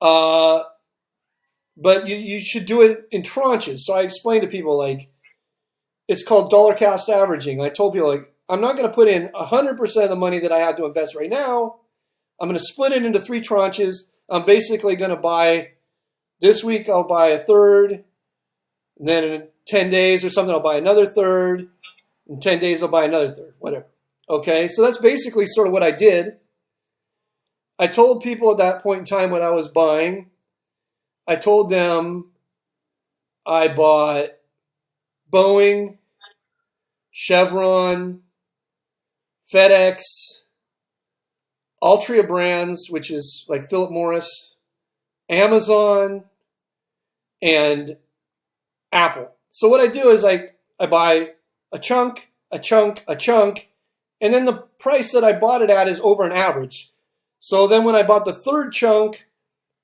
Uh, but you should do it in tranches. So I explained to people like it's called dollar cost averaging. I told people like I'm not going to put in 100% of the money that I have to invest right now. I'm going to split it into 3 tranches. I'm basically going to buy this week. I'll buy a third, and then in 10 days or something, I'll buy another third. In 10 days, I'll buy another third. Whatever. Okay, so that's basically sort of what I did. I told people at that point in time what I was buying. I told them I bought Boeing, Chevron, FedEx, Altria brands, which is like Philip Morris, Amazon, and Apple. So what I do is I buy a chunk, a chunk, a chunk, and then the price that I bought it at is over an average. So then when I bought the third chunk,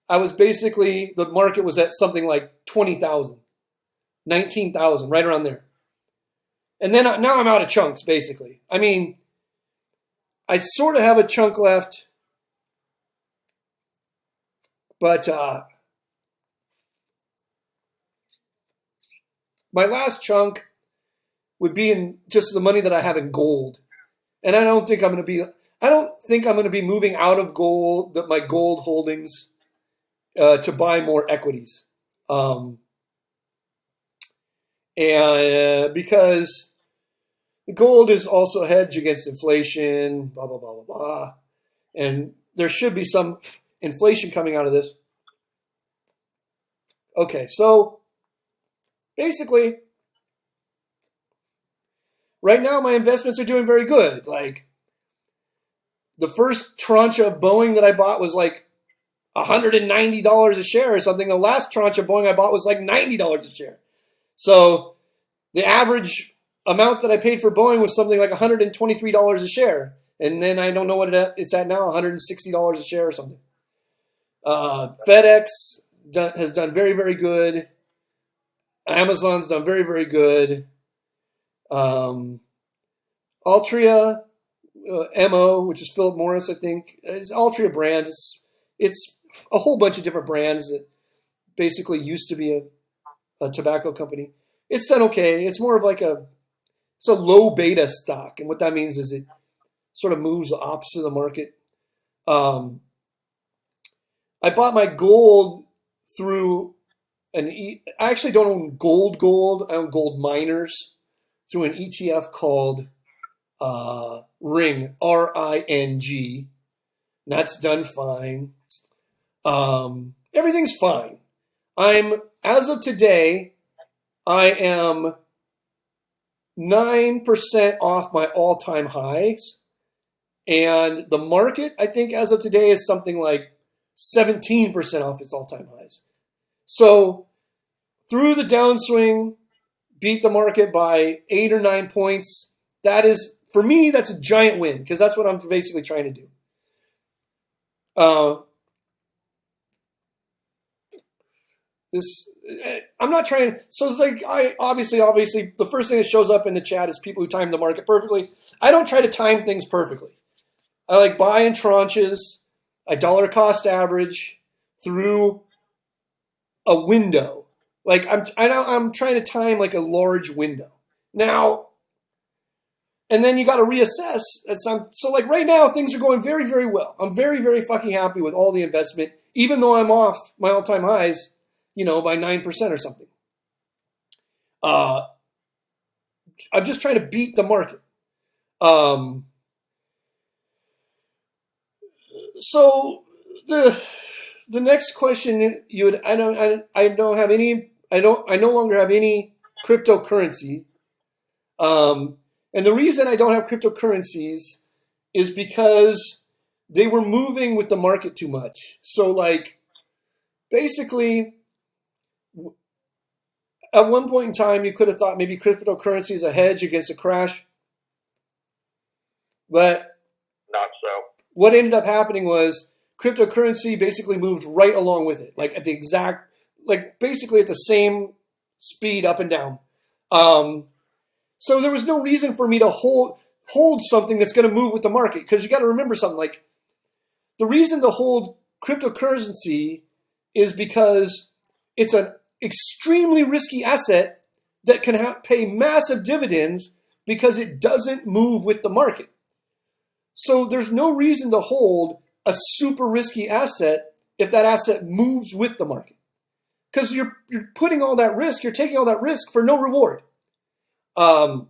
I was basically, the market was at something like 20,000, 19,000, right around there. And then now I'm out of chunks, basically. I mean, I sort of have a chunk left, but my last chunk would be in just the money that I have in gold. And I don't think I'm going to be moving out of gold, my gold holdings, to buy more equities. And because the gold is also hedged against inflation, blah, blah, blah, blah, blah. And there should be some inflation coming out of this. Okay, so basically, right now my investments are doing very good. Like the first tranche of Boeing that I bought was like $190 a share or something. The last tranche of Boeing I bought was like $90 a share. So the average amount that I paid for Boeing was something like $123 a share. And then I don't know what it's at now, $160 a share or something. FedEx has done very, very good. Amazon's done very, very good. Altria, MO, which is Philip Morris, I think. It's Altria brands. It's a whole bunch of different brands that basically used to be a tobacco company. It's done okay. It's more of like it's a low beta stock. And what that means is it sort of moves the opposite of the market. I bought my gold through I actually don't own gold. I own gold miners through an ETF called Ring, RING. And that's done fine. Everything's fine. As of today, I am 9% off my all-time highs. And the market, I think, as of today is something like 17% off its all-time highs. So through the downswing, beat the market by 8 or 9 points. That is, for me, that's a giant win because that's what I'm basically trying to do. I'm not trying. So like, I obviously, the first thing that shows up in the chat is people who time the market perfectly. I don't try to time things perfectly. I like buy in tranches, a dollar cost average through a window. Like I'm trying to time like a large window now, and then you got to reassess. So like right now things are going very, very well. I'm very, very fucking happy with all the investment, even though I'm off my all-time highs, by 9% or something. I'm just trying to beat the market. So the next question I no longer have any cryptocurrency. And the reason I don't have cryptocurrencies is because they were moving with the market too much. So like basically at one point in time you could have thought maybe cryptocurrency is a hedge against a crash. But not so. What ended up happening was cryptocurrency basically moved right along with it, like basically at the same speed up and down. So there was no reason for me to hold something that's going to move with the market, because you got to remember something. Like the reason to hold cryptocurrency is because it's an extremely risky asset that can pay massive dividends because it doesn't move with the market. So there's no reason to hold a super risky asset if that asset moves with the market. Because you're putting all that risk, you're taking all that risk for no reward. Well,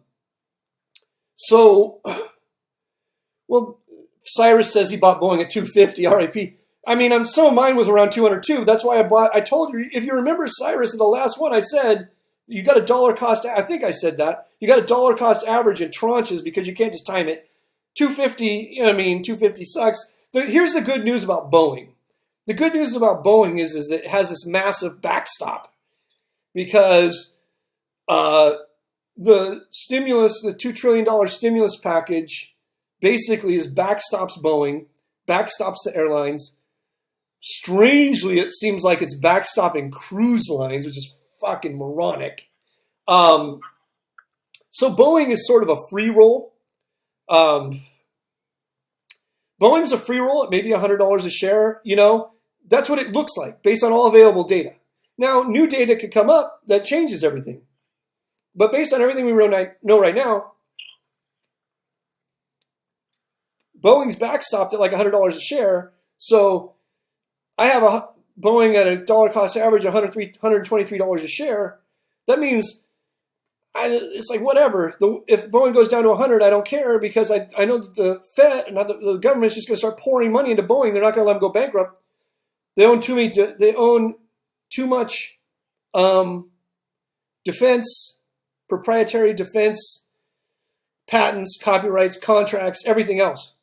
Cyrus says he bought Boeing at 250 RIP. I mean, some of mine was around 202. That's why I told you, if you remember Cyrus in the last one, I said, you got a dollar cost, I think I said that, you got a dollar cost average in tranches because you can't just time it. 250, 250 sucks. Here's the good news about Boeing. The good news about Boeing is it has this massive backstop because the stimulus, the $2 trillion stimulus package basically backstops Boeing, backstops the airlines. Strangely, it seems like it's backstopping cruise lines, which is fucking moronic. So Boeing is sort of a free roll. Boeing's a free roll at maybe $100 a share. That's what it looks like based on all available data. Now, new data could come up that changes everything. But based on everything we know right now, Boeing's backstopped at like $100 a share. So I have a Boeing at a dollar cost average of $123 a share. That means it's like whatever. If Boeing goes down to 100, I don't care because I know that the Fed, not the government's just going to start pouring money into Boeing. They're not going to let them go bankrupt. They own too much defense, proprietary defense, patents, copyrights, contracts, everything else.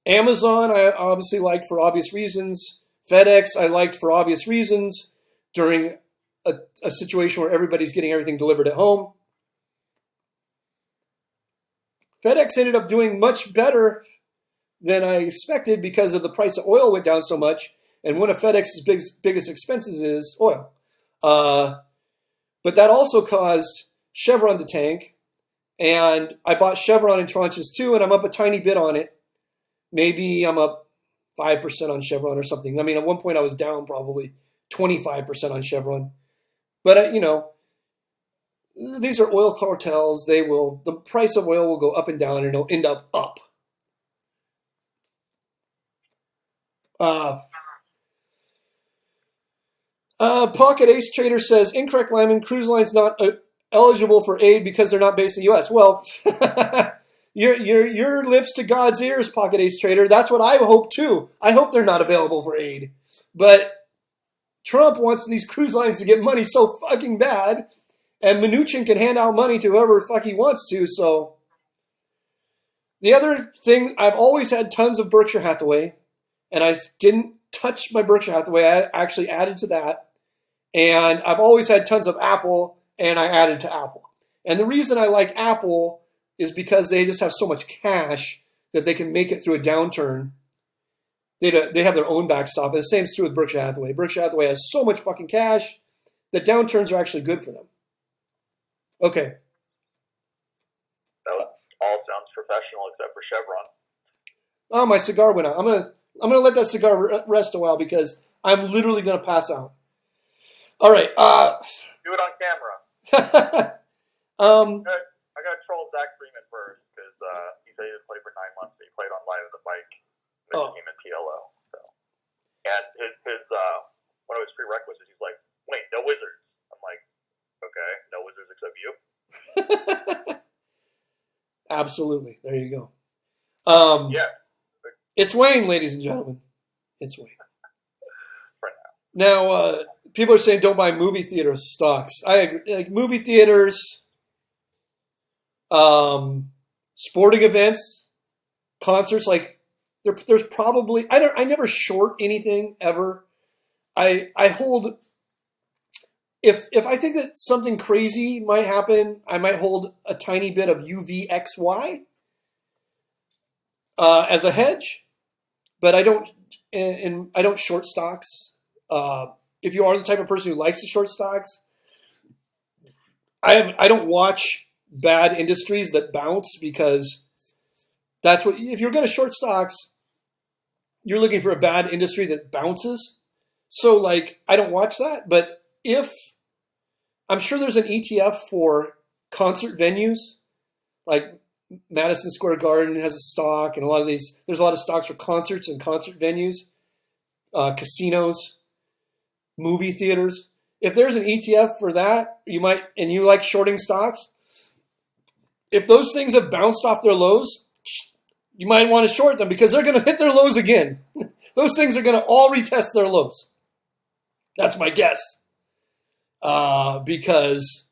Amazon, I obviously liked for obvious reasons. FedEx, I liked for obvious reasons during a situation where everybody's getting everything delivered at home. FedEx ended up doing much better than I expected because of the price of oil went down so much. And one of FedEx's biggest expenses is oil. But that also caused Chevron to tank. And I bought Chevron in tranches too, and I'm up a tiny bit on it. Maybe I'm up 5% on Chevron or something. I mean, at one point I was down probably 25% on Chevron. But, these are oil cartels. The price of oil will go up and down, and it'll end up up. Pocket Ace Trader says, incorrect, Limon. Cruise lines not eligible for aid because they're not based in the U.S. Well, your lips to God's ears, Pocket Ace Trader. That's what I hope too. I hope they're not available for aid. But Trump wants these cruise lines to get money so fucking bad, and Mnuchin can hand out money to whoever the fuck he wants to. So the other thing, I've always had tons of Berkshire Hathaway, and I didn't touch my Berkshire Hathaway. I actually added to that. And I've always had tons of Apple, and I added to Apple. And the reason I like Apple is because they just have so much cash that they can make it through a downturn. They have their own backstop. And the same is true with Berkshire Hathaway. Berkshire Hathaway has so much fucking cash that downturns are actually good for them. Okay. That all sounds professional except for Chevron. Oh, my cigar went out. I'm gonna let that cigar rest a while because I'm literally gonna pass out. All right. Do it on camera. I got to troll Zach Freeman first because he said he didn't play for 9 months. But he played on Live on the Bike. Team in PLO. So, and his one of his prerequisites, he's like, "Wait, no wizards." I'm like, "Okay, no wizards except you." Absolutely. There you go. Yeah. It's Wayne, ladies and gentlemen. It's Wayne. For now. Now, people are saying don't buy movie theater stocks. I agree. Like movie theaters, sporting events, concerts. Like there's probably I never short anything ever. I hold. If I think that something crazy might happen, I might hold a tiny bit of UVXY as a hedge, but I don't. And I don't short stocks. If you are the type of person who likes to short stocks, I don't watch bad industries that bounce because that's what. If you're going to short stocks, you're looking for a bad industry that bounces. So like, I don't watch that, but if I'm sure there's an ETF for concert venues, like Madison Square Garden has a stock, and there's a lot of stocks for concerts and concert venues, casinos, movie theaters. If there's an ETF for that, and you like shorting stocks, if those things have bounced off their lows, you might want to short them because they're going to hit their lows again. Those things are going to all retest their lows. That's my guess. Because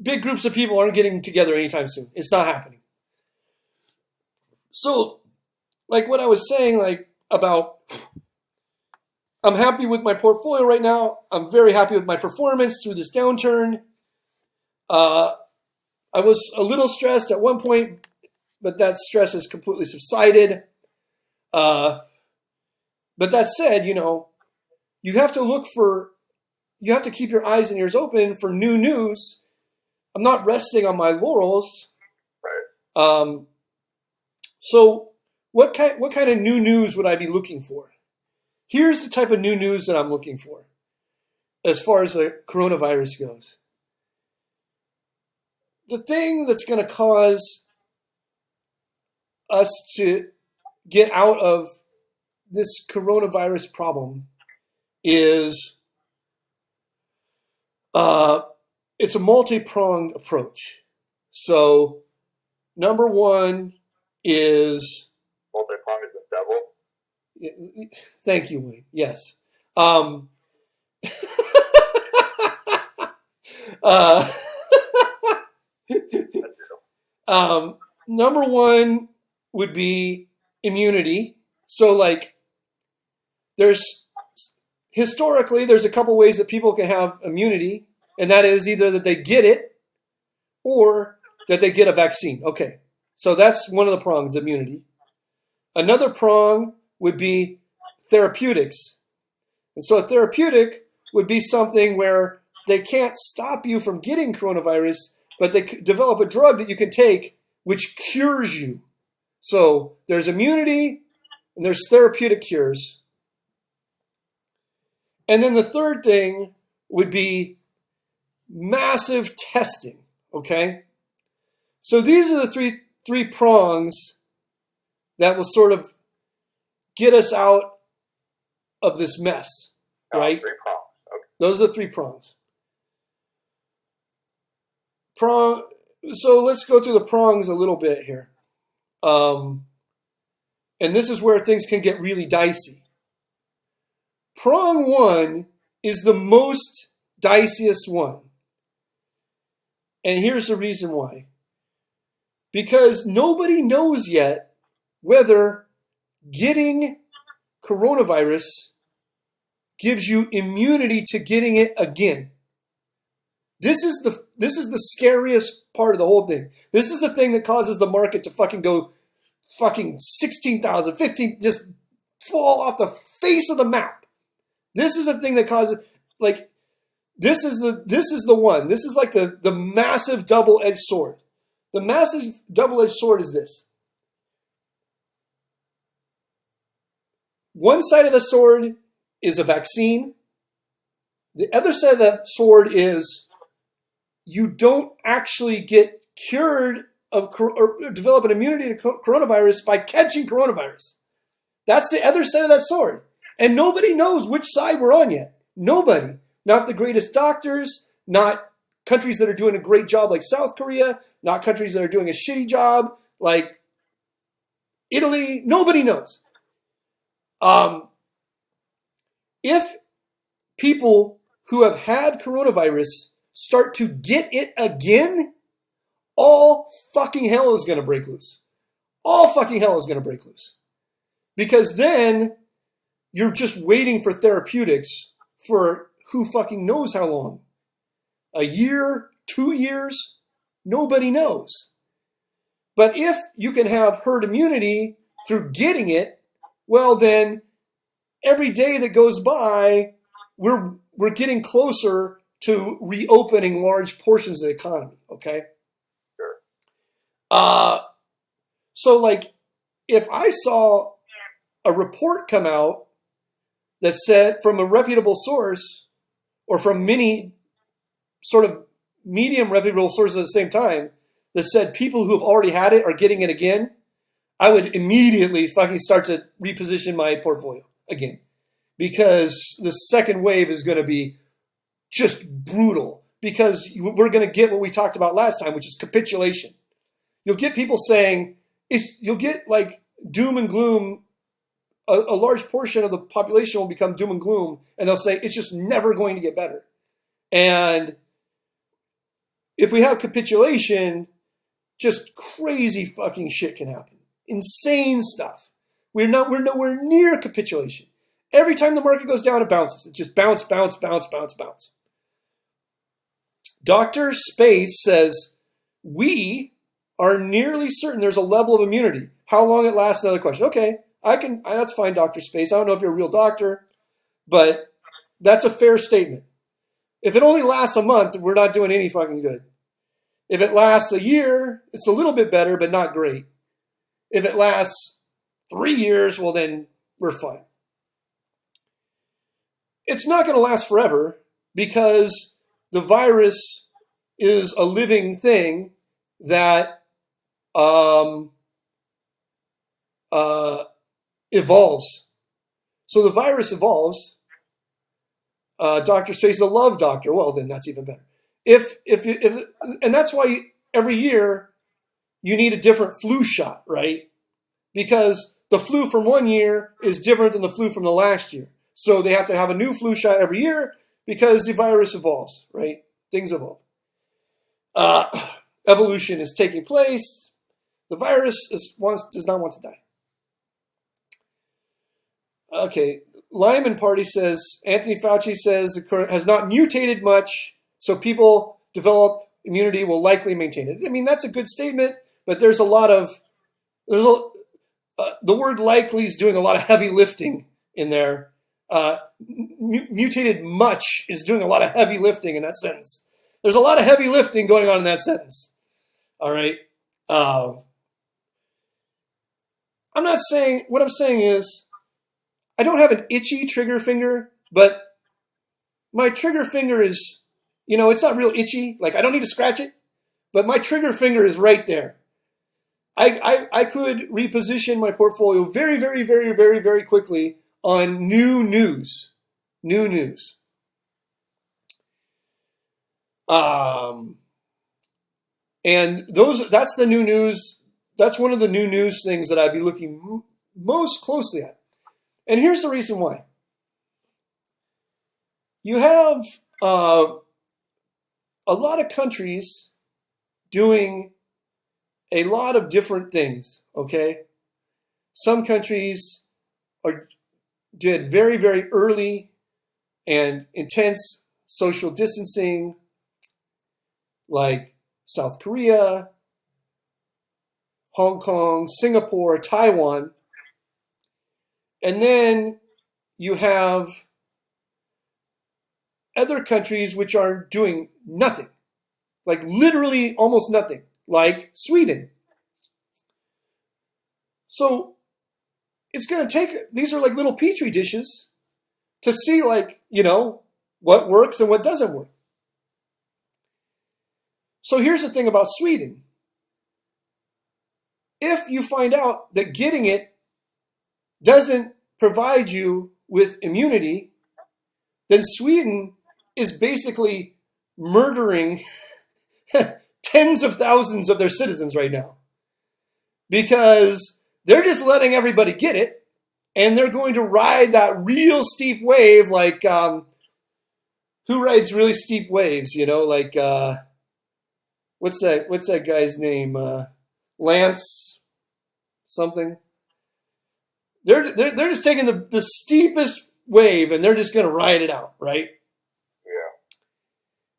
big groups of people aren't getting together anytime soon. It's not happening. So, like what I was saying, like about, I'm happy with my portfolio right now. I'm very happy with my performance through this downturn. I was a little stressed at one point, but that stress has completely subsided. But that said, you have to keep your eyes and ears open for new news. I'm not resting on my laurels. Right. So what kind of new news would I be looking for? Here's the type of new news that I'm looking for as far as the coronavirus goes. The thing that's going to cause us to get out of this coronavirus problem is it's a multi-pronged approach. So, number one is... Multi-pronged is the devil? Thank you, Wayne. Yes. Number one would be immunity. So, like, historically, there's a couple ways that people can have immunity, and that is either that they get it or that they get a vaccine. Okay, so that's one of the prongs, immunity. Another prong would be therapeutics. And so a therapeutic would be something where they can't stop you from getting coronavirus, but they develop a drug that you can take which cures you. So there's immunity and there's therapeutic cures. And then the third thing would be massive testing, okay? So these are the three prongs that will sort of get us out of this mess, right? 3 prongs. Okay. Those are the 3 prongs. So let's go through the prongs a little bit here. And this is where things can get really dicey. Prong 1 is the most diciest one. And here's the reason why. Because nobody knows yet whether getting coronavirus gives you immunity to getting it again. This is the scariest part of the whole thing. This is the thing that causes the market to fucking go 16,000, 15, just fall off the face of the map. This is the thing that causes, like, this is the one. This is like the massive double-edged sword. The massive double-edged sword is this. One side of the sword is a vaccine. The other side of the sword is you don't actually get cured of or develop an immunity to coronavirus by catching coronavirus. That's the other side of that sword. And nobody knows which side we're on yet. Nobody. Not the greatest doctors, not countries that are doing a great job like South Korea, not countries that are doing a shitty job like Italy. Nobody knows. If people who have had coronavirus start to get it again, all fucking hell is going to break loose. All fucking hell is going to break loose. Because then you're just waiting for therapeutics for who fucking knows how long. A year, 2 years, nobody knows. But if you can have herd immunity through getting it, well then every day that goes by, we're getting closer to reopening large portions of the economy, okay? Sure. So like, if I saw a report come out that said from a reputable source or from many sort of medium reputable sources at the same time that said people who have already had it are getting it again, I would immediately fucking start to reposition my portfolio again, because the second wave is going to be just brutal, because we're going to get what we talked about last time, which is capitulation. You'll get people saying, you'll get like doom and gloom. A large portion of the population will become doom and gloom, and they'll say it's just never going to get better. And if we have capitulation, just crazy fucking shit can happen. Insane stuff. We're nowhere near capitulation. Every time the market goes down, it bounces. It just bounce, bounce, bounce, bounce, bounce. Dr. Space says, we are nearly certain there's a level of immunity. How long it lasts, another question. Okay, that's fine, Dr. Space. I don't know if you're a real doctor, but that's a fair statement. If it only lasts a month, we're not doing any fucking good. If it lasts a year, it's a little bit better, but not great. If it lasts 3 years, well, then we're fine. It's not going to last forever, because the virus is a living thing that evolves. So the virus evolves. Dr. Space is a love doctor. Well, then that's even better. And that's why every year you need a different flu shot, right? Because the flu from one year is different than the flu from the last year. So they have to have a new flu shot every year because the virus evolves, right? Things evolve. Evolution is taking place. The virus does not want to die. Okay. Limon Party says, Anthony Fauci says it has not mutated much, so people develop immunity will likely maintain it. I mean, that's a good statement, but the word likely is doing a lot of heavy lifting in there. Mutated much is doing a lot of heavy lifting in that sentence. There's a lot of heavy lifting going on in that sentence. All right. What I'm saying is, I don't have an itchy trigger finger, but my trigger finger is, it's not real itchy. Like, I don't need to scratch it, but my trigger finger is right there. I could reposition my portfolio very, very, very, very, very quickly on new news. And that's the new news. That's one of the new news things that I'd be looking most closely at. And here's the reason why. You have a lot of countries doing a lot of different things, okay? Some countries did very, very early and intense social distancing, like South Korea, Hong Kong, Singapore, Taiwan. And then you have other countries which are doing nothing, like literally almost nothing, like Sweden. So it's going to take, these are like little petri dishes to see, like, what works and what doesn't work. So here's the thing about Sweden. If you find out that getting it doesn't provide you with immunity, then Sweden is basically murdering tens of thousands of their citizens right now, because they're just letting everybody get it, and they're going to ride that real steep wave. Like, who rides really steep waves? Like, what's that guy's name? Lance something. They're just taking the steepest wave, and they're just going to ride it out, right? Yeah.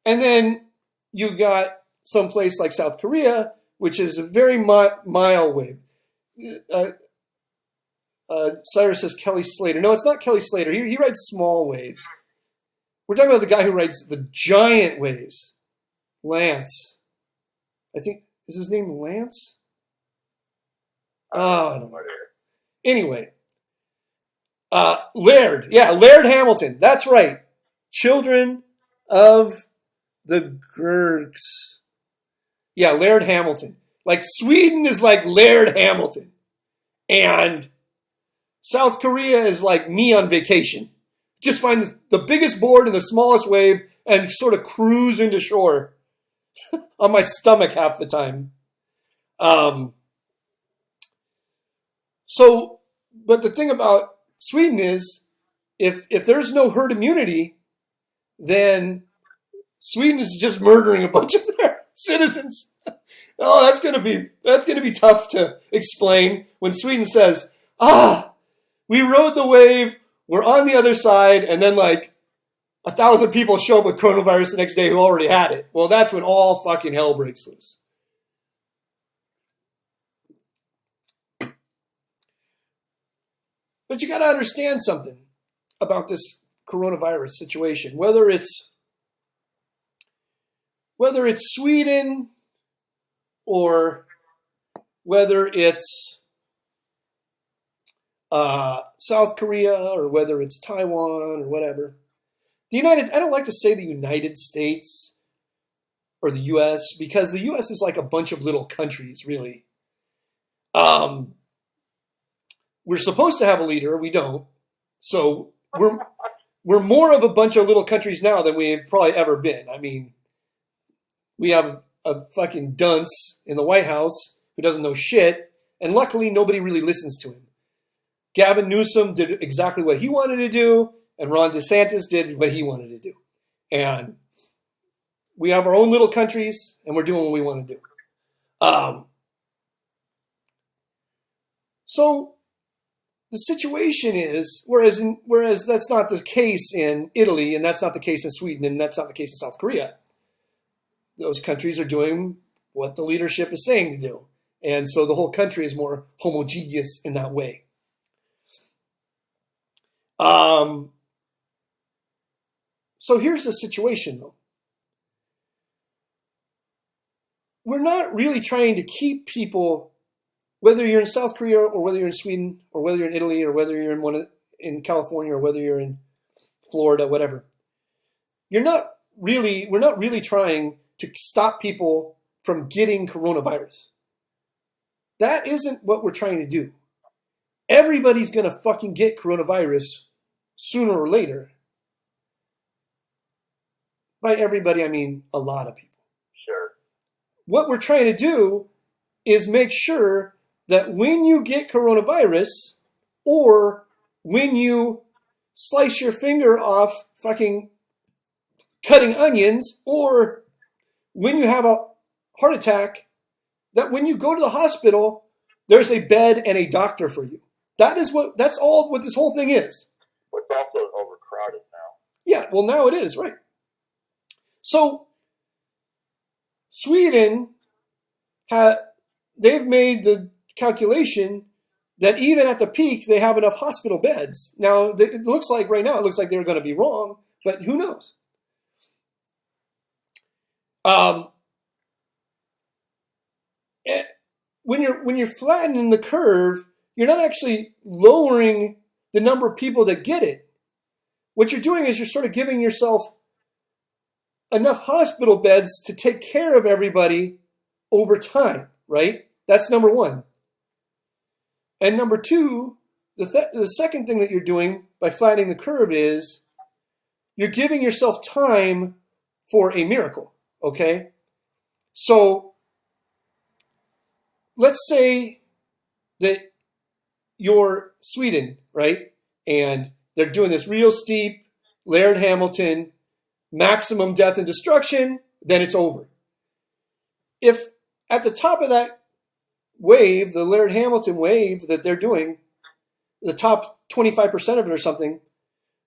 And then you got some place like South Korea, which is a very mild wave. Cyrus says Kelly Slater. No, it's not Kelly Slater. He rides small waves. We're talking about the guy who rides the giant waves. Lance. I think, is his name Lance? Oh, I don't know. Anyway, Laird. Yeah, Laird Hamilton. That's right. Children of the Gurks. Yeah, Laird Hamilton. Like Sweden is like Laird Hamilton. And South Korea is like me on vacation. Just find the biggest board and the smallest wave and sort of cruise into shore on my stomach half the time. But the thing about Sweden is, if there's no herd immunity, then Sweden is just murdering a bunch of their citizens. Oh, that's gonna be tough to explain when Sweden says, we rode the wave, we're on the other side, and then like 1,000 people show up with coronavirus the next day who already had it. Well, that's when all fucking hell breaks loose. But you got to understand something about this coronavirus situation. Whether it's Sweden or whether it's South Korea or whether it's Taiwan or whatever. I don't like to say the United States or the U.S. because the U.S. is like a bunch of little countries, really. We're supposed to have a leader. We don't. So we're more of a bunch of little countries now than we've probably ever been. I mean, we have a fucking dunce in the White House who doesn't know shit, and luckily nobody really listens to him. Gavin Newsom did exactly what he wanted to do, and Ron DeSantis did what he wanted to do. And we have our own little countries, and we're doing what we want to do. So the situation is, whereas that's not the case in Italy, and that's not the case in Sweden, and that's not the case in South Korea. Those countries are doing what the leadership is saying to do. And so the whole country is more homogeneous in that way. So here's the situation, though. We're not really trying to keep people, whether you're in South Korea or whether you're in Sweden or whether you're in Italy or whether you're in California or whether you're in Florida, whatever. We're not really trying to stop people from getting coronavirus. That isn't what we're trying to do. Everybody's going to fucking get coronavirus sooner or later. By everybody, I mean a lot of people. Sure. What we're trying to do is make sure that when you get coronavirus or when you slice your finger off fucking cutting onions or when you have a heart attack, that when you go to the hospital, there's a bed and a doctor for you. That's all what this whole thing is. It's also overcrowded now. Yeah, well now it is, right. So Sweden they've made the calculation that even at the peak they have enough hospital beds. Now it looks like right now they're going to be wrong, but who knows? When you're flattening the curve, you're not actually lowering the number of people that get it. What you're doing is you're sort of giving yourself enough hospital beds to take care of everybody over time, right? That's number one. And number two, the second thing that you're doing by flattening the curve is you're giving yourself time for a miracle, okay? So let's say that you're Sweden, right? And they're doing this real steep Laird Hamilton maximum death and destruction, then it's over. If at the top of that wave, the Laird Hamilton wave that they're doing, the top 25% of it or something,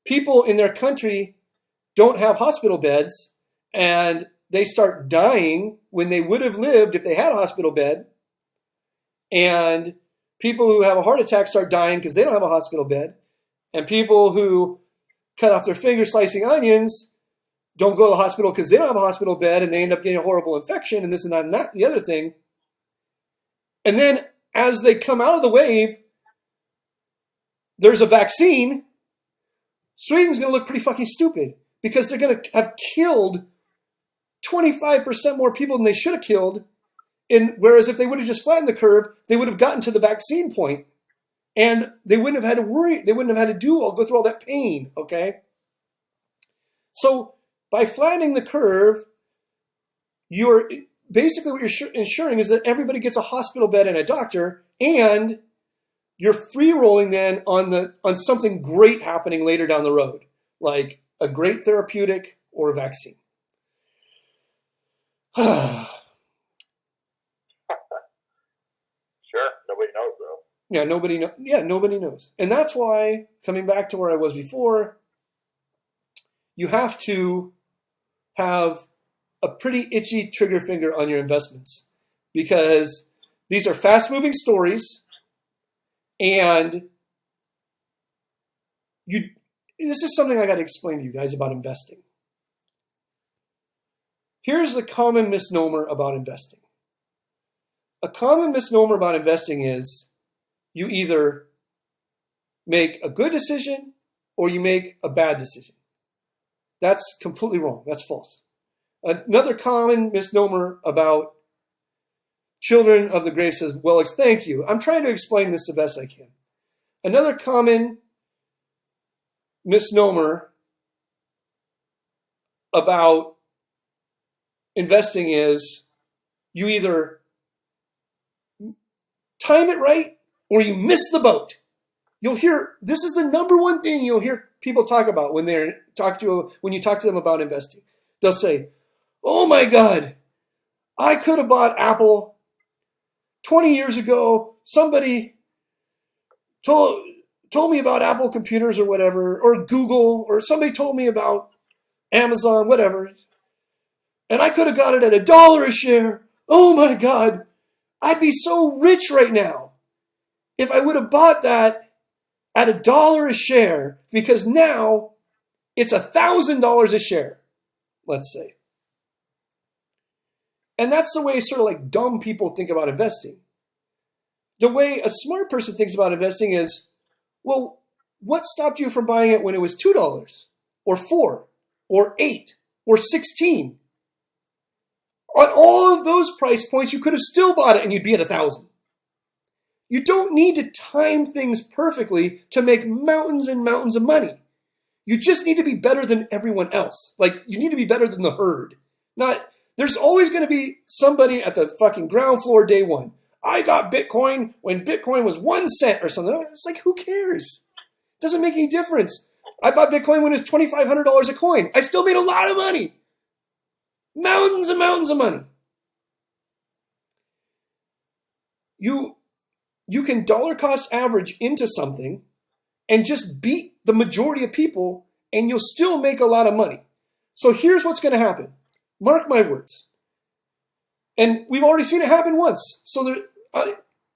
people in their country don't have hospital beds and they start dying when they would have lived if they had a hospital bed, and people who have a heart attack start dying because they don't have a hospital bed, and people who cut off their fingers slicing onions don't go to the hospital because they don't have a hospital bed and they end up getting a horrible infection and this and that and that, the other thing. And then as they come out of the wave, there's a vaccine, Sweden's going to look pretty fucking stupid because they're going to have killed 25% more people than they should have killed. Whereas if they would have just flattened the curve, they would have gotten to the vaccine point and they wouldn't have had to worry. They wouldn't have had to go through all that pain. Okay. So by flattening the curve, you're basically what you're ensuring is that everybody gets a hospital bed and a doctor, and you're free rolling then on something great happening later down the road, like a great therapeutic or a vaccine. Sure, nobody knows though. Yeah, nobody knows. And that's why, coming back to where I was before, you have to have a pretty itchy trigger finger on your investments, because these are fast-moving stories, and this is something I got to explain to you guys about investing. Here's the common misnomer about investing. A common misnomer about investing is you either make a good decision or you make a bad decision. That's completely wrong. That's false. Another common misnomer about children of the grave says, well, thank you. I'm trying to explain this the best I can. Another common misnomer about investing is you either time it right or you miss the boat. You'll hear, this is the number one thing you'll hear people talk about when you talk to them about investing. They'll say, oh my God, I could have bought Apple 20 years ago. Somebody told me about Apple computers or whatever, or Google, or somebody told me about Amazon, whatever. And I could have got it at $1 a share. Oh my God, I'd be so rich right now if I would have bought that at $1 a share, because now it's $1,000 a share, let's say. And that's the way sort of like dumb people think about investing. The way a smart person thinks about investing is, well, what stopped you from buying it when it was $2 or $4 or $8 or $16? On all of those price points, you could have still bought it and you'd be at 1,000. You don't need to time things perfectly to make mountains and mountains of money. You just need to be better than everyone else. Like, you need to be better than the herd. There's always going to be somebody at the fucking ground floor day one. I got Bitcoin when Bitcoin was 1 cent or something. It's like, who cares? It doesn't make any difference. I bought Bitcoin when it was $2,500 a coin. I still made a lot of money. Mountains and mountains of money. You can dollar cost average into something and just beat the majority of people, and you'll still make a lot of money. So here's what's going to happen. Mark my words. And we've already seen it happen once. So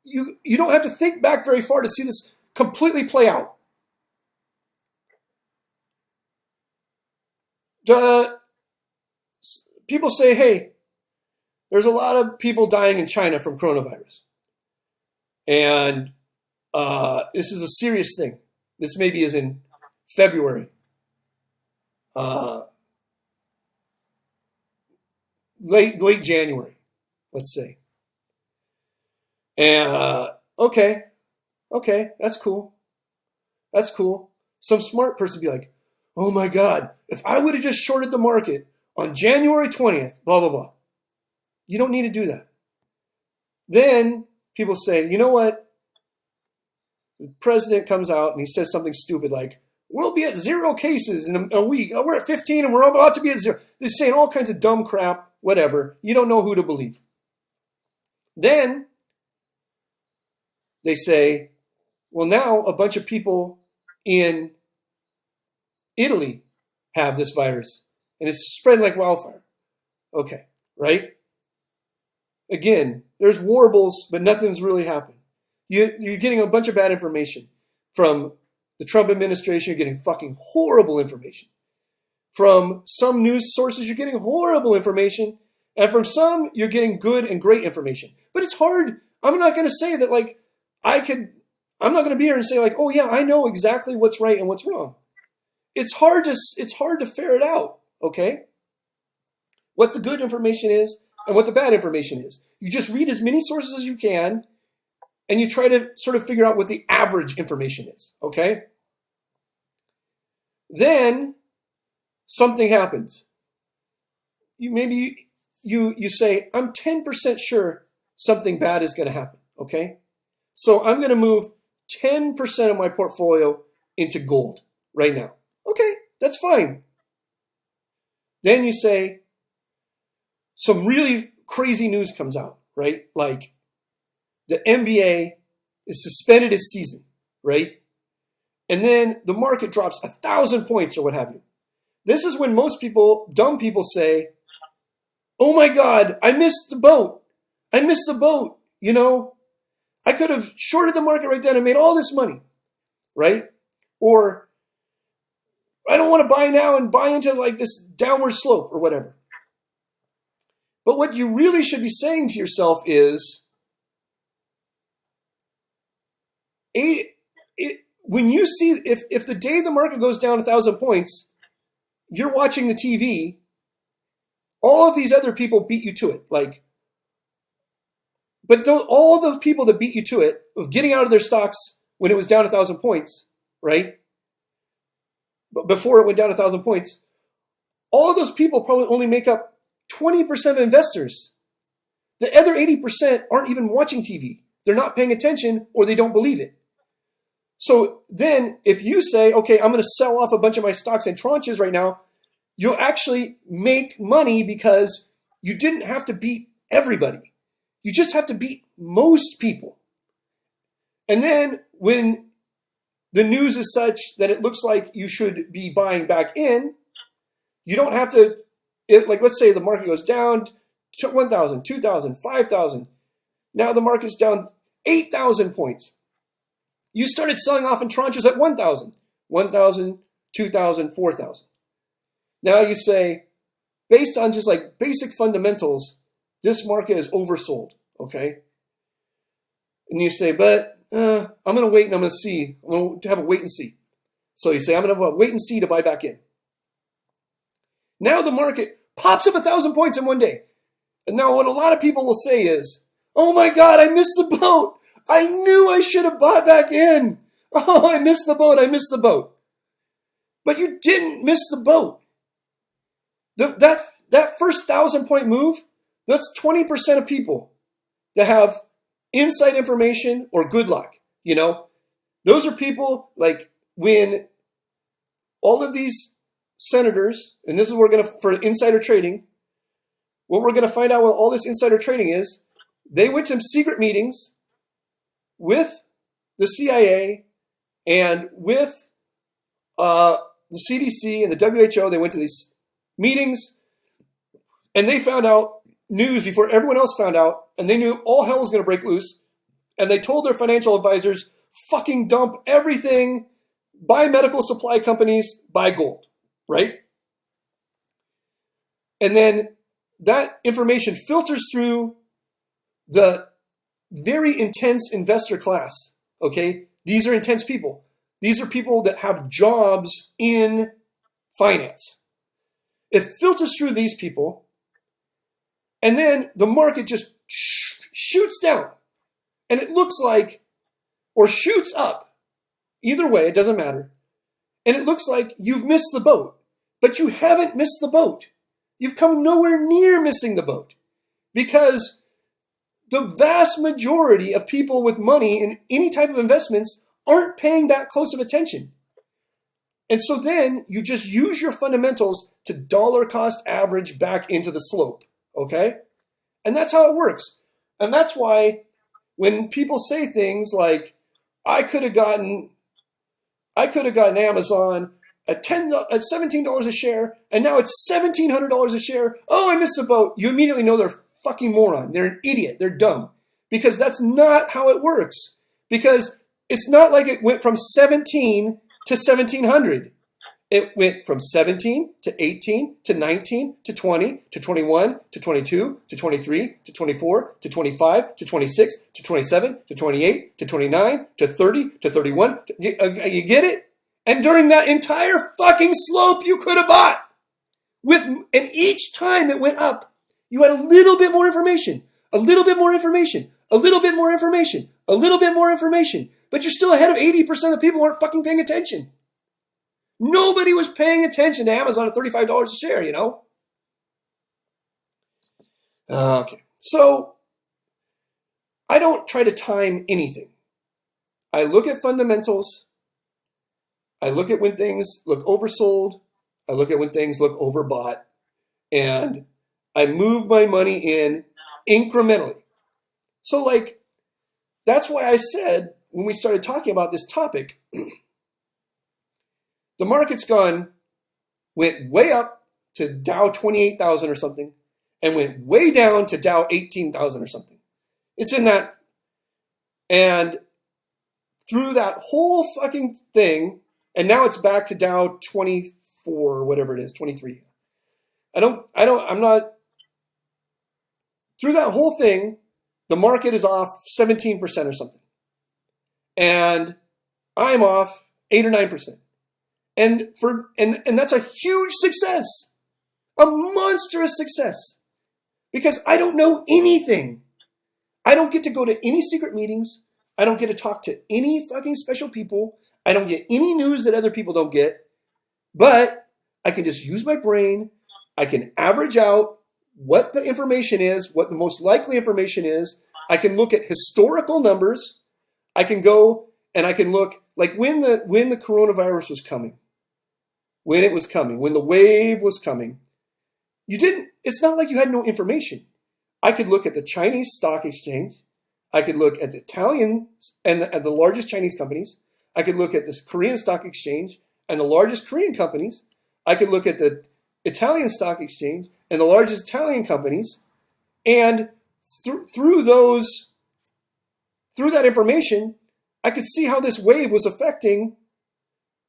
you don't have to think back very far to see this completely play out. People say, hey, there's a lot of people dying in China from coronavirus. And this is a serious thing. This maybe is in February. Late January, let's say. And okay, that's cool. That's cool. Some smart person would be like, oh my God, if I would have just shorted the market on January 20th, blah, blah, blah. You don't need to do that. Then people say, you know what? The president comes out and he says something stupid like, we'll be at 0 cases in a week. Oh, we're at 15 and we're about to be at 0. They're saying all kinds of dumb crap, whatever. You don't know who to believe. Then they say, well, now a bunch of people in Italy have this virus and it's spreading like wildfire. Okay, right? Again, there's warbles, but nothing's really happened. You're getting a bunch of bad information from the Trump administration. You're getting fucking horrible information. From some news sources, you're getting horrible information. And from some, you're getting good and great information. But it's hard. I'm not going to say that, like, I'm not going to be here and say like, oh yeah, I know exactly what's right and what's wrong. It's hard to ferret out, okay? What the good information is and what the bad information is. You just read as many sources as you can, and you try to sort of figure out what the average information is, okay? Then something happens. You say, I'm 10% sure something bad is going to happen, okay? So I'm going to move 10% of my portfolio into gold right now. Okay, that's fine. Then you say, some really crazy news comes out, right? Like the NBA is suspended its season, right? And then the market drops 1,000 points or what have you. This is when most people, dumb people, say, oh my God, I missed the boat. I missed the boat. You know, I could have shorted the market right then and made all this money, right? Or I don't want to buy now and buy into like this downward slope or whatever. But what you really should be saying to yourself is, when you see, if the day the market goes down 1,000 points, you're watching the TV, all of these other people beat you to it. Like, but all the people that beat you to it, of getting out of their stocks when it was down 1,000 points, right? But before it went down 1,000 points, all of those people probably only make up 20% of investors. The other 80% aren't even watching TV. They're not paying attention or they don't believe it. So then if you say, okay, I'm going to sell off a bunch of my stocks in tranches right now, you'll actually make money because you didn't have to beat everybody. You just have to beat most people. And then when the news is such that it looks like you should be buying back in, you don't have to, like let's say the market goes down to 1,000, 2,000, 5,000. Now the market's down 8,000 points. You started selling off in tranches at 1,000, 1,000, 2,000, 4,000. Now you say, based on just like basic fundamentals, this market is oversold, okay? And you say, but I'm going to wait and I'm going to see. I'm going to have a wait and see. So you say, I'm going to have a wait and see to buy back in. Now the market pops up 1,000 points in one day. And now what a lot of people will say is, oh my God, I missed the boat. I knew I should have bought back in. Oh, I missed the boat. I missed the boat. But you didn't miss the boat. That first 1,000-point move, that's 20% of people that have inside information or good luck. You know, those are people like when all of these senators, and this is what we're going to, for insider trading, what we're going to find out what all this insider trading is, they went to secret meetings with the CIA and with the CDC and the WHO. They went to these meetings and they found out news before everyone else found out, and they knew all hell was going to break loose. And they told their financial advisors, fucking dump everything, buy medical supply companies, buy gold, right? And then that information filters through the very intense investor class, okay? These are intense people. These are people that have jobs in finance. It filters through these people, and then the market just shoots down. And it looks like, or shoots up. Either way, it doesn't matter. And it looks like you've missed the boat. But you haven't missed the boat. You've come nowhere near missing the boat. Because the vast majority of people with money in any type of investments aren't paying that close of attention. And so then you just use your fundamentals to dollar cost average back into the slope. Okay? And that's how it works. And that's why when people say things like, I could have gotten Amazon at $17 a share, and now it's $1,700 a share. Oh, I missed the boat. You immediately know they're a fucking moron. They're an idiot. They're dumb. Because that's not how it works. Because it's not like it went from 17 to 1,700. It went from 17 to 18 to 19 to 20 to 21 to 22 to 23 to 24 to 25 to 26 to 27 to 28 to 29 to 30 to 31. You get it? And during that entire fucking slope you could have bought. And each time it went up, you had a little bit more information, a little bit more information, a little bit more information, a little bit more information. But you're still ahead of 80% of people who aren't fucking paying attention. Nobody was paying attention to Amazon at $35 a share, you know? Okay. So I don't try to time anything. I look at fundamentals. I look at when things look oversold. I look at when things look overbought. And I move my money in incrementally. So like, that's why I said when we started talking about this topic, the market's went way up to Dow 28,000 or something, and went way down to Dow 18,000 or something. It's in that. And through that whole fucking thing, and now it's back to Dow 24 or whatever it is, 23. I'm not, through that whole thing, the market is off 17% or something. And I'm off 8 or 9%. And that's a huge success, a monstrous success, because I don't know anything. I don't get to go to any secret meetings. I don't get to talk to any fucking special people. I don't get any news that other people don't get, but I can just use my brain. I can average out what the information is, what the most likely information is. I can look at historical numbers. I can go and I can look like when the coronavirus was coming. When it was coming, when the wave was coming, it's not like you had no information. I could look at the Chinese stock exchange. I could look at the Italian and the largest Chinese companies. I could look at the Korean stock exchange and the largest Korean companies. I could look at the Italian stock exchange and the largest Italian companies. And through that information, I could see how this wave was affecting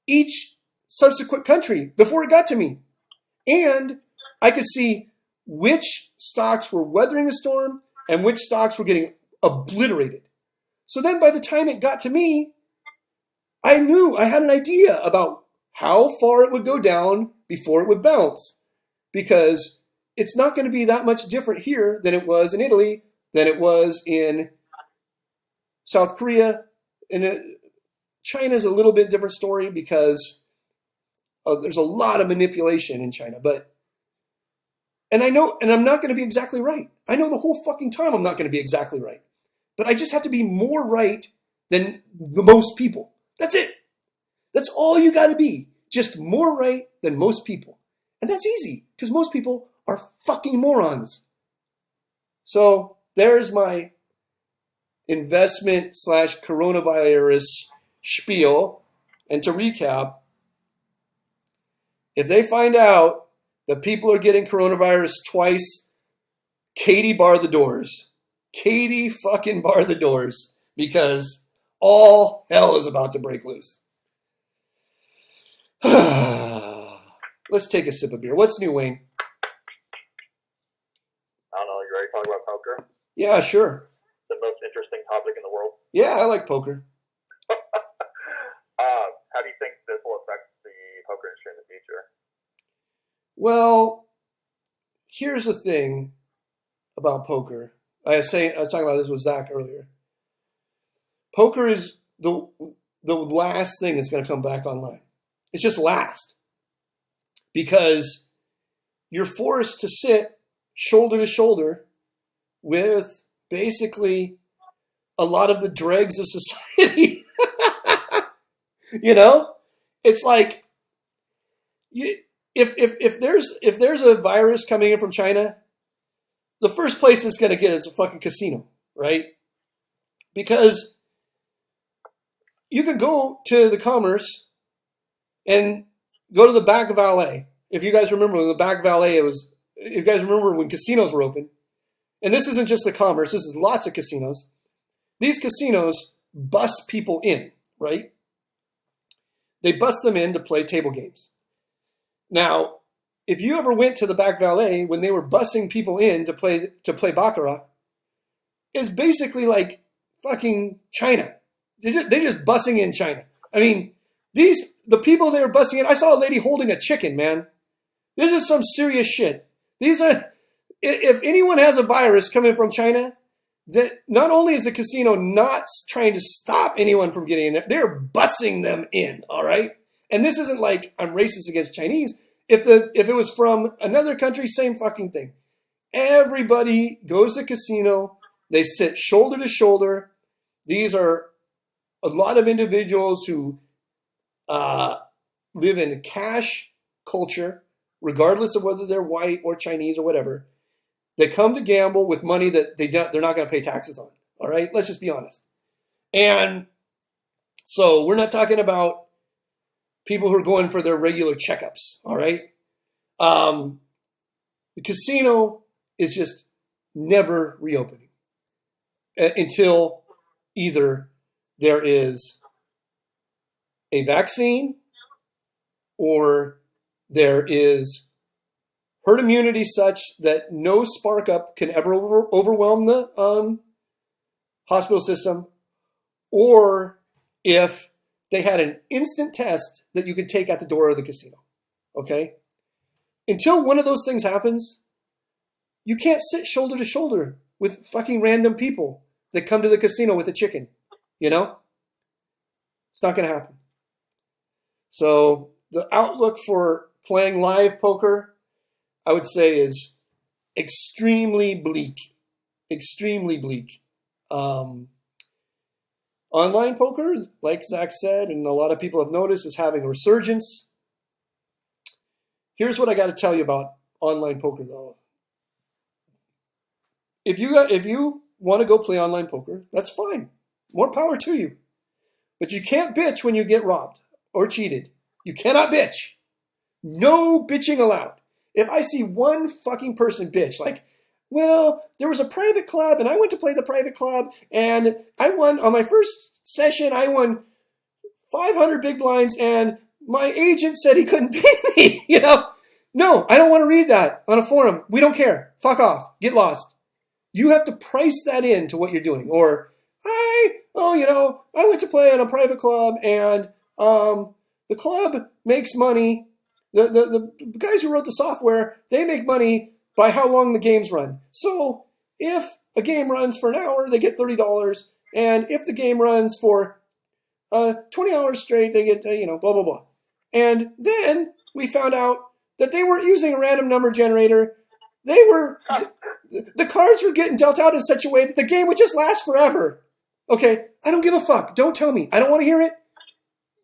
each subsequent country before it got to me. And I could see which stocks were weathering the storm and which stocks were getting obliterated. So then by the time it got to me, I had an idea about how far it would go down before it would bounce. Because it's not going to be that much different here than it was in Italy, than it was in South Korea. And China's a little bit different story because there's a lot of manipulation in China, and I know, and I'm not going to be exactly right. I know the whole fucking time I'm not going to be exactly right, but I just have to be more right than most people. That's it. That's all you got to be. Just more right than most people. And that's easy because most people are fucking morons. So there's my investment / coronavirus spiel. And to recap, if they find out that people are getting coronavirus twice, Katie bar the doors. Katie fucking bar the doors because all hell is about to break loose. Let's take a sip of beer. What's new, Wayne? I don't know. You ready to talk about poker? Yeah, sure. The most interesting topic in the world. Yeah, I like poker. How do you think this will affect the poker industry in the future? Well, here's the thing about poker. I was talking about this with Zach earlier. Poker is the last thing that's going to come back online. It's just last. Because you're forced to sit shoulder to shoulder with basically a lot of the dregs of society. You know? It's like if there's a virus coming in from China, the first place it's going to get is a fucking casino, right? Because you could go to the Commerce and go to the back valet. If you guys remember the back valet, if you guys remember when casinos were open, and this isn't just the Commerce, this is lots of casinos. These casinos bus people in, right? They bus them in to play table games. Now, if you ever went to the back valet when they were busing people in to play baccarat, it's basically like fucking China. They're just busing in China. I mean, the people they were busing in. I saw a lady holding a chicken, man. This is some serious shit. If anyone has a virus coming from China, that not only is the casino not trying to stop anyone from getting in there, they're busing them in. All right, and this isn't like I'm racist against Chinese. If it was from another country, same fucking thing. Everybody goes to the casino. They sit shoulder to shoulder. These are a lot of individuals who live in a cash culture, regardless of whether they're white or Chinese or whatever. They come to gamble with money that they're not going to pay taxes on. All right, let's just be honest. And so we're not talking about people who are going for their regular checkups. All right, the casino is just never reopening until either there is a vaccine or there is herd immunity such that no spark up can ever overwhelm the hospital system, or if they had an instant test that you could take at the door of the casino. Okay? Until one of those things happens, you can't sit shoulder to shoulder with fucking random people that come to the casino with a chicken. You know? It's not going to happen. So the outlook for playing live poker, I would say, is extremely bleak. Extremely bleak. Online poker, like Zach said, and a lot of people have noticed, is having a resurgence. Here's what I got to tell you about online poker, though. If you want to go play online poker, that's fine. More power to you. But you can't bitch when you get robbed or cheated. You cannot bitch. No bitching allowed. If I see one fucking person bitch, like, well, there was a private club and I went to play the private club and I won on my first session, I won 500 big blinds and my agent said he couldn't pay me, you know? No, I don't want to read that on a forum. We don't care. Fuck off. Get lost. You have to price that into what you're doing. Or, I went to play in a private club and the club makes money. The guys who wrote the software, they make money by how long the games run. So if a game runs for an hour, they get $30. And if the game runs for 20 hours straight, they get, blah, blah, blah. And then we found out that they weren't using a random number generator. The cards were getting dealt out in such a way that the game would just last forever. Okay, I don't give a fuck. Don't tell me. I don't want to hear it.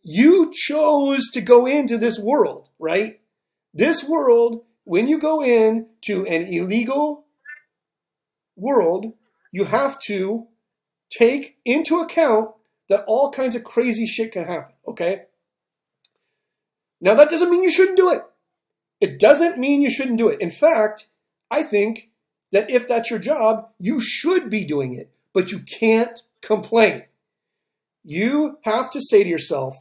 You chose to go into this world, right? This world, when you go into an illegal world, you have to take into account that all kinds of crazy shit can happen, okay? Now, that doesn't mean you shouldn't do it. It doesn't mean you shouldn't do it. In fact, I think that if that's your job, you should be doing it, but you can't complain. You have to say to yourself,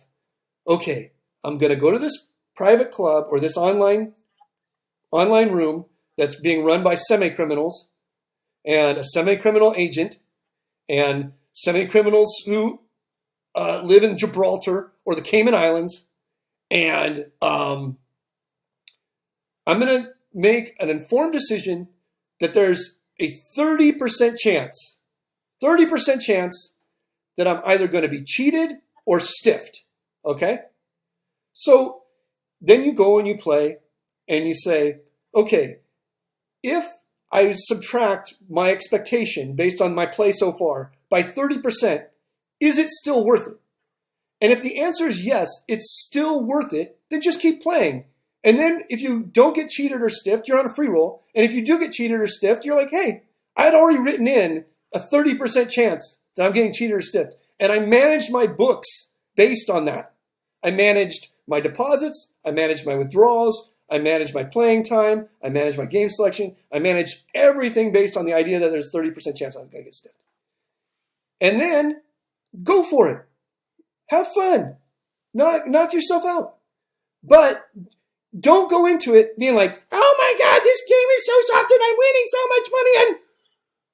okay, I'm going to go to this private club or this online room that's being run by semi-criminals and a semi-criminal agent and semi-criminals who live in Gibraltar or the Cayman Islands. And I'm going to make an informed decision that there's a 30% chance that I'm either going to be cheated or stiffed. Okay? So then you go and you play and you say, okay, if I subtract my expectation based on my play so far by 30%, is it still worth it? And if the answer is yes, it's still worth it, then just keep playing. And then if you don't get cheated or stiffed, you're on a free roll. And if you do get cheated or stiffed, you're like, hey, I had already written in a 30% chance that I'm getting cheated or stiffed. And I managed my books based on that. I managed my deposits. I managed my withdrawals. I managed my playing time. I managed my game selection. I managed everything based on the idea that there's a 30% chance I'm going to get stiffed. And then go for it. Have fun. Knock yourself out. But don't go into it being like, oh my God, this game is so soft and I'm winning so much money and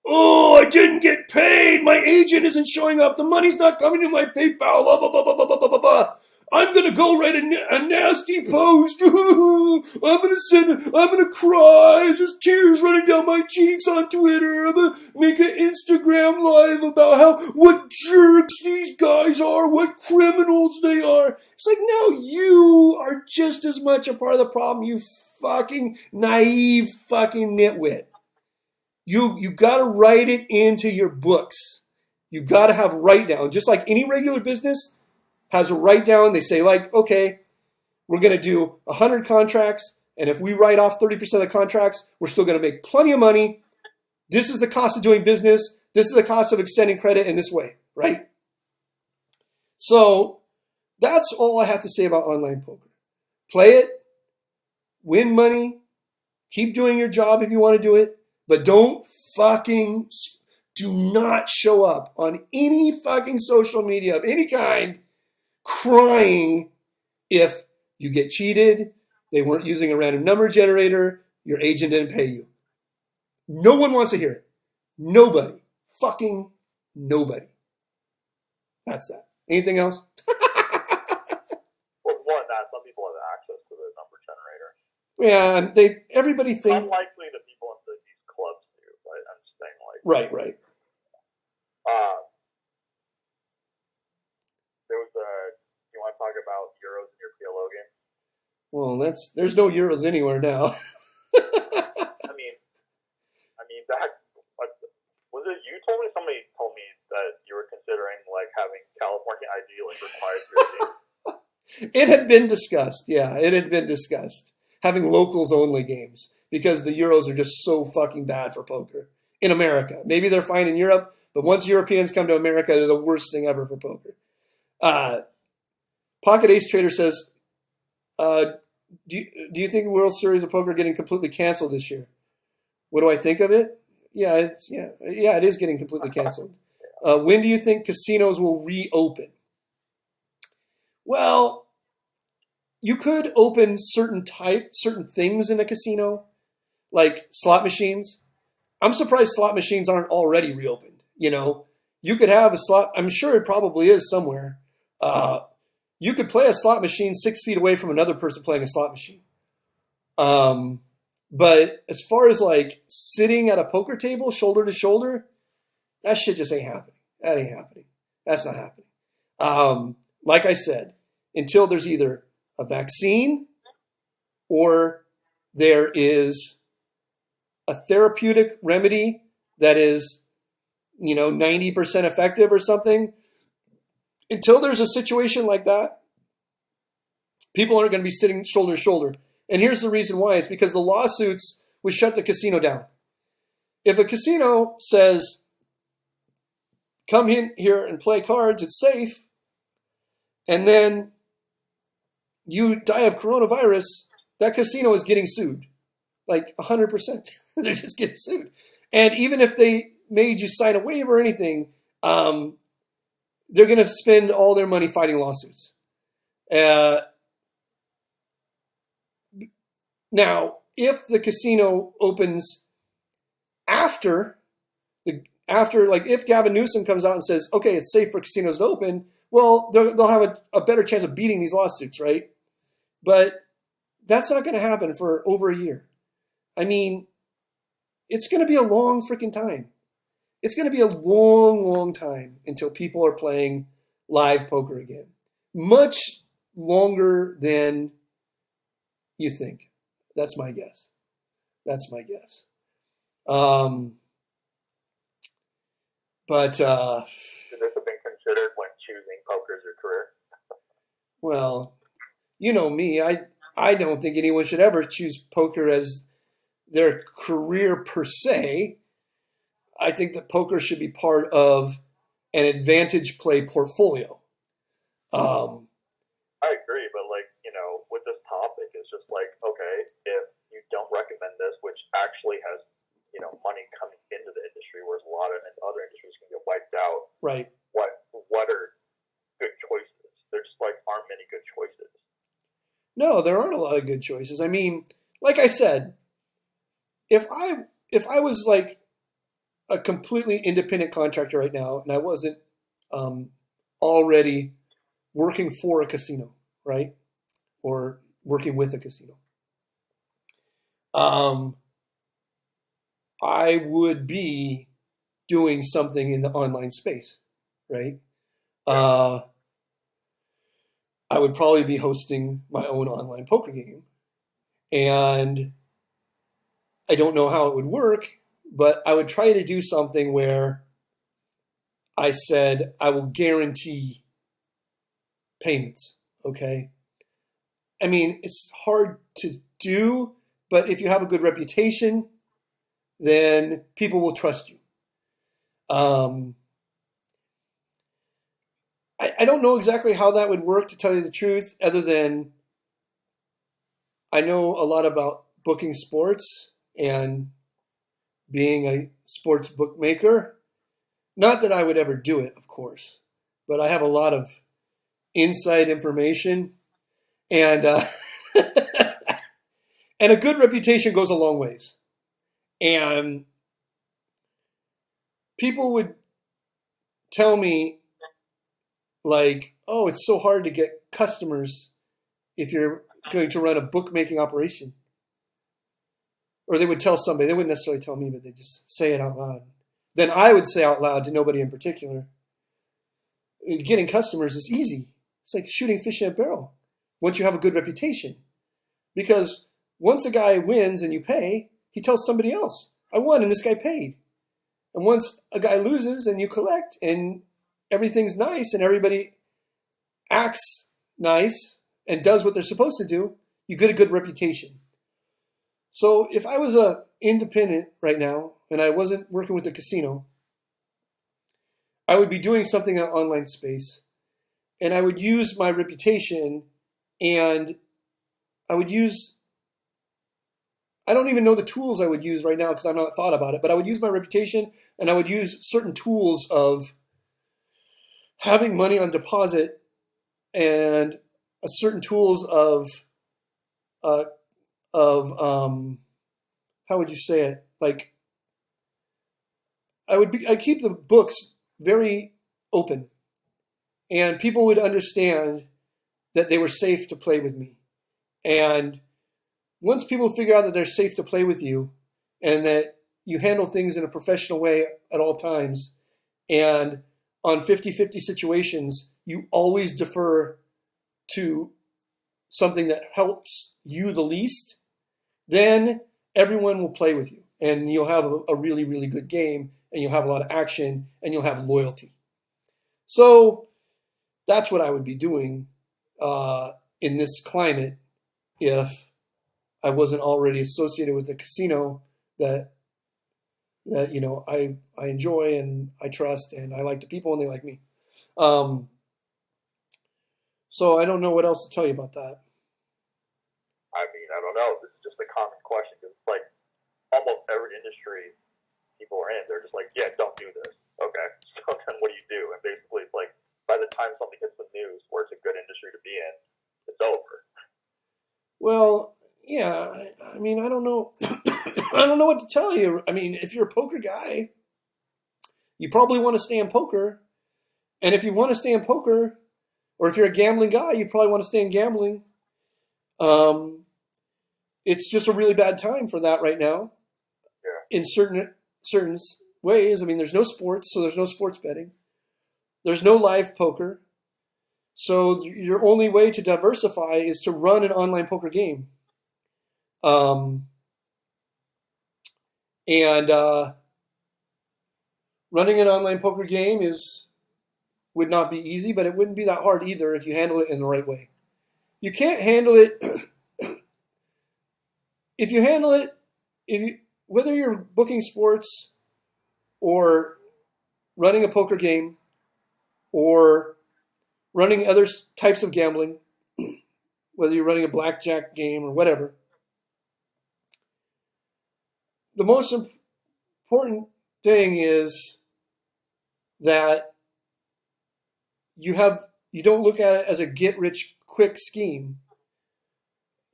oh, I didn't get paid. My agent isn't showing up. The money's not coming to my PayPal. Blah, blah, blah, blah, blah, blah, blah, blah. I'm going to go write a nasty post. I'm going to cry. Just tears running down my cheeks on Twitter. I'm going to make an Instagram live about what jerks these guys are, what criminals they are. It's like, no, you are just as much a part of the problem, you fucking naive fucking nitwit. You got to write it into your books. You got to have write down. Just like any regular business has a write down. They say like, okay, we're going to do 100 contracts. And if we write off 30% of the contracts, we're still going to make plenty of money. This is the cost of doing business. This is the cost of extending credit in this way, right? So that's all I have to say about online poker. Play it, win money, keep doing your job if you want to do it. But do not show up on any fucking social media of any kind crying if you get cheated, they weren't using a random number generator, your agent didn't pay you. No one wants to hear it. Nobody. Fucking nobody. That's that. Anything else? Well, one, that some people have access to the number generator. Yeah, everybody thinks... Unlikely the people in these clubs do, but I'm just saying, like... Right. There was you want to talk about Euros in your PLO game? Well, there's no Euros anywhere now. I mean, that... Was it you told me? Somebody told me that you were considering, like, having California ID, like, required your game. It had been discussed. Yeah, it had been discussed. Having locals-only games because the Euros are just so fucking bad for poker in America. Maybe they're fine in Europe, but once Europeans come to America, they're the worst thing ever for poker. Pocket Ace Trader says, do you think World Series of Poker getting completely canceled this year? What do I think of it? Yeah, it is getting completely canceled. When do you think casinos will reopen? Well, you could open certain things in a casino, like slot machines. I'm surprised slot machines aren't already reopened. You know, you could have a slot. I'm sure it probably is somewhere. You could play a slot machine 6 feet away from another person playing a slot machine. But as far as like sitting at a poker table, shoulder to shoulder, that shit just ain't happening. That ain't happening. That's not happening. Like I said, until there's either a vaccine or there is a therapeutic remedy that is, 90% effective or something. Until there's a situation like that, people aren't going to be sitting shoulder to shoulder. And here's the reason why. It's because the lawsuits would shut the casino down. If a casino says, come in here and play cards, it's safe, and then you die of coronavirus, that casino is getting sued. Like 100%. They're just getting sued. And even if they made you sign a waiver or anything, they're going to spend all their money fighting lawsuits. Now, if the casino opens after, if Gavin Newsom comes out and says, okay, it's safe for casinos to open, well, they'll have a better chance of beating these lawsuits, right? But that's not going to happen for over a year. I mean, it's going to be a long freaking time. It's going to be a long, long time until people are playing live poker again. Much longer than you think. That's my guess. But Should this have been considered when choosing poker as your career? Well, you know me. I don't think anyone should ever choose poker as their career per se. I think that poker should be part of an advantage play portfolio. I agree, but with this topic, it's just like, okay, if you don't recommend this, which actually has, money coming into the industry, whereas a lot of other industries can get wiped out. Right. What are good choices? There just aren't many good choices. No, No, there aren't a lot of good choices. I mean, like I said, if I was like a completely independent contractor right now, and I wasn't um, already working for a casino, right, or working with a casino, um, I would be doing something in the online space, right? Yeah. I would probably be hosting my own online poker game, and I don't know how it would work, but I would try to do something where I said I will guarantee payments. Okay. I mean, it's hard to do, but if you have a good reputation, then people will trust you. Um, I don't know exactly how that would work, to tell you the truth, other than I know a lot about booking sports and being a sports bookmaker. Not that I would ever do it, of course, but I have a lot of inside information, and and a good reputation goes a long ways. And people would tell me like, "Oh, it's so hard to get customers if you're going to run a bookmaking operation." Or they would tell somebody, they wouldn't necessarily tell me, but they just say it out loud. Then I would say out loud to nobody in particular, getting customers is easy. It's like shooting fish in a barrel once you have a good reputation. Because once a guy wins and you pay, he tells somebody else, I won and this guy paid. And once a guy loses and you collect and everything's nice and everybody acts nice and does what they're supposed to do, you get a good reputation. So if I was a independent right now and I wasn't working with the casino, I would be doing something in online space, and I would use my reputation, and I would use, I don't even know the tools I would use right now because I've not thought about it, but I would use my reputation, and I would use certain tools of having money on deposit, and certain tools uh, of how would you say it? Like I keep the books very open, and people would understand that they were safe to play with me. And once people figure out that they're safe to play with you, and that you handle things in a professional way at all times, and on 50-50 situations, you always defer to something that helps you the least, then everyone will play with you. And you'll have a really, really good game, and you'll have a lot of action, and you'll have loyalty. So that's what I would be doing in this climate if I wasn't already associated with a casino that I enjoy and I trust, and I like the people and they like me. Um, so I don't know what else to tell you about that. I mean, I don't know. This is just a common question because it's like almost every industry people are in, they're just like, yeah, don't do this. Okay, so then what do you do? And basically, it's like by the time something hits the news where it's a good industry to be in, it's over. Well, yeah, I mean, I don't know. I don't know what to tell you. I mean, if you're a poker guy, you probably want to stay in poker. And if you want to stay in poker, or if you're a gambling guy, you probably want to stay in gambling. Um, it's just a really bad time for that right now. Yeah. In certain ways. I mean, there's no sports, so there's no sports betting. There's no live poker. So your only way to diversify is to run an online poker game. And running an online poker game would not be easy, but it wouldn't be that hard either if you handle it in the right way. You can't handle it if you handle it whether you're booking sports or running a poker game or running other types of gambling, whether you're running a blackjack game or whatever. The most important thing is that you don't look at it as a get rich quick scheme.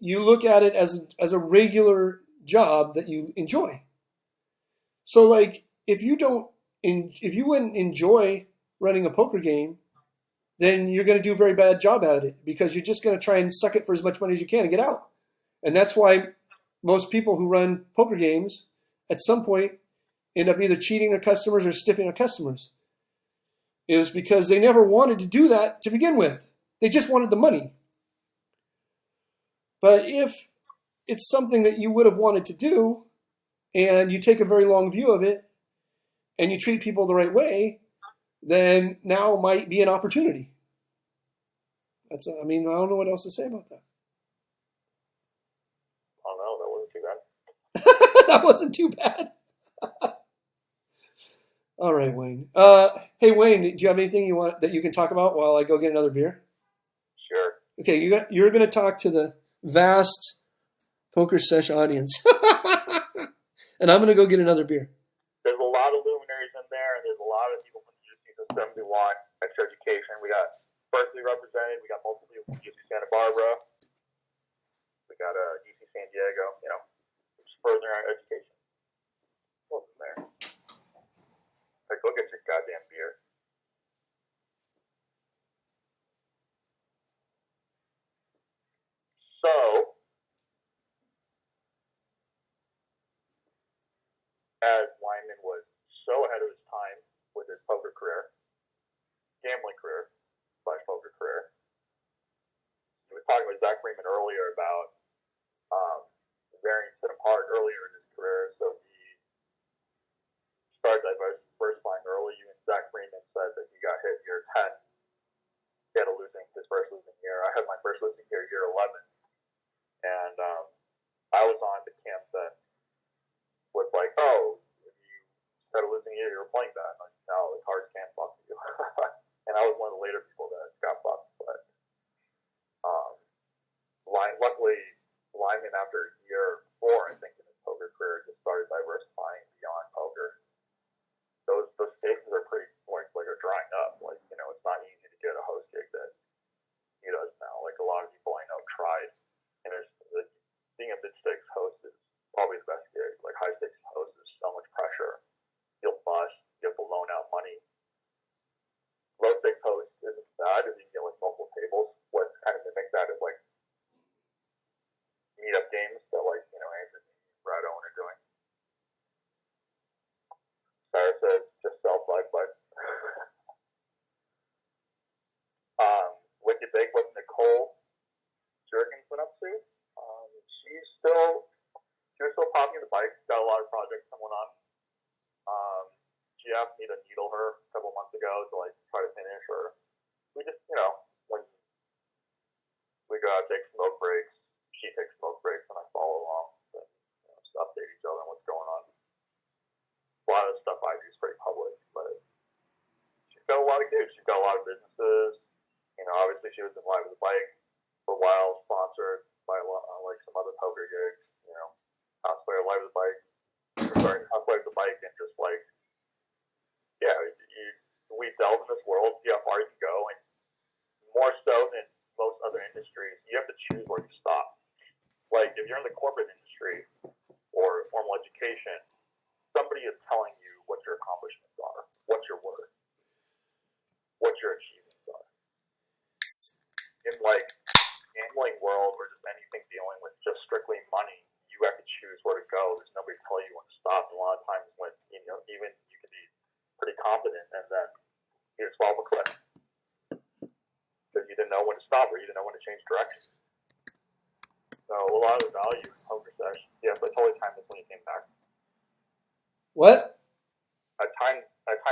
you look at it as a regular job that you enjoy. So like if you wouldn't enjoy running a poker game, then you're going to do a very bad job at it because you're just going to try and suck it for as much money as you can and get out. And that's why most people who run poker games at some point end up either cheating their customers or stiffing their customers. Is because they never wanted to do that to begin with. They just wanted the money. But if it's something that you would have wanted to do and you take a very long view of it and you treat people the right way, then now might be an opportunity. I don't know what else to say about that. Oh no, that wasn't too bad. That wasn't too bad. All right, Wayne. Hey, Wayne, do you have anything that you can talk about while I go get another beer? Sure. Okay, you're going to talk to the vast Pokersesh audience, and I'm going to go get another beer. There's a lot of luminaries in there, and there's a lot of people from UC 71, extra education. We got Berkeley represented. We got multiple people from UC Santa Barbara. We got UC San Diego. Just furthering our education. What's in there? Like, go get your goddamn beer. So, as Lyman was so ahead of his time with his poker career, gambling career, / poker career, he was talking with Zach Freeman earlier about variance in a part earlier in his career, so he started diversifying early. Even Zach Freeman said that he got hit year 10. He had his first losing year. I had my first losing year 11. And I was on the camp that was like, oh, if you had a losing year, you were playing bad. Like, no, the cards can't fuck you. And I was one of the later people that got fucked. But luckily, Lyman, after year 4, I think, in his poker career, just started diversifying beyond poker. Those cases are pretty are drying up. It's not easy to get a host gig that he does now. Like, a lot of people I know tried, and being a mid stakes host is probably the best gig. Like, high stakes host is so much pressure. You'll bust, you have to loan out money. Low stakes host isn't bad if you can get multiple tables. What kind of mimics that is meetup games that Anthony and Brad Owen are doing. Sarah says just self-life, but Wicked Bake, what Nicole Jurgens went up to. She was still popping the bike. Got a lot of projects coming on. She asked me to needle her a couple months ago to try to finish, or we just when we go out take smoke breaks, she takes smoke breaks and I follow along and just update each other on what's going on. A lot of the stuff I do is pretty public, but she's got a lot of gigs. She's got a lot of businesses. Obviously she was in Live with the Bike for a while, sponsored by some other poker gigs. Cosplayer Live with the Bike. Cosplayer with the Bike, and just we delve in this world, see how far you can go, and more so than most other industries, you have to choose where you stop. Like, if you're in the corporate industry or formal education, somebody is telling you what your accomplishments are, what you're worth, what your achievements are. In gambling world or just anything dealing with just strictly money, you have to choose where to go. There's nobody to tell you when to stop. And a lot of times when even you can be pretty confident and then you just fall a cliff because you didn't know when to stop or you didn't know when to change direction. So a lot of the value in Pokersesh, yes, I totally timed this when you came back. What? I timed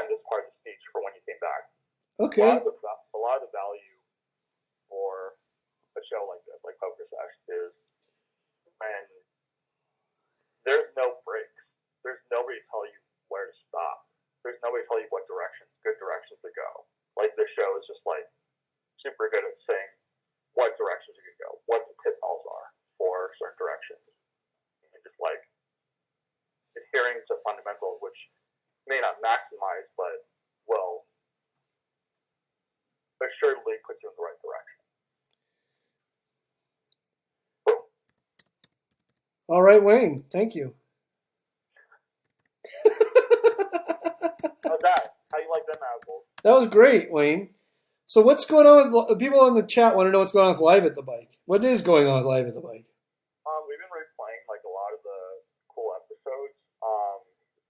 this part of the speech for when you came back. Okay. A lot of the value for a show like this, like Pokersesh, is when there's no breaks. There's nobody to tell you where to stop. There's nobody to tell you what good directions to go. Like, this show is just super good at saying what directions you can go, what the pitfalls are for certain directions, and just adhering to fundamentals, which may not maximize, but will assuredly put you in the right direction. All right, Wayne. Thank you. How's that? How you like them apples? That was great, Wayne. So what's going on with people in the chat want to know what's going on with Live at the Bike? What is going on with Live at the Bike? We've been replaying like a lot of the cool episodes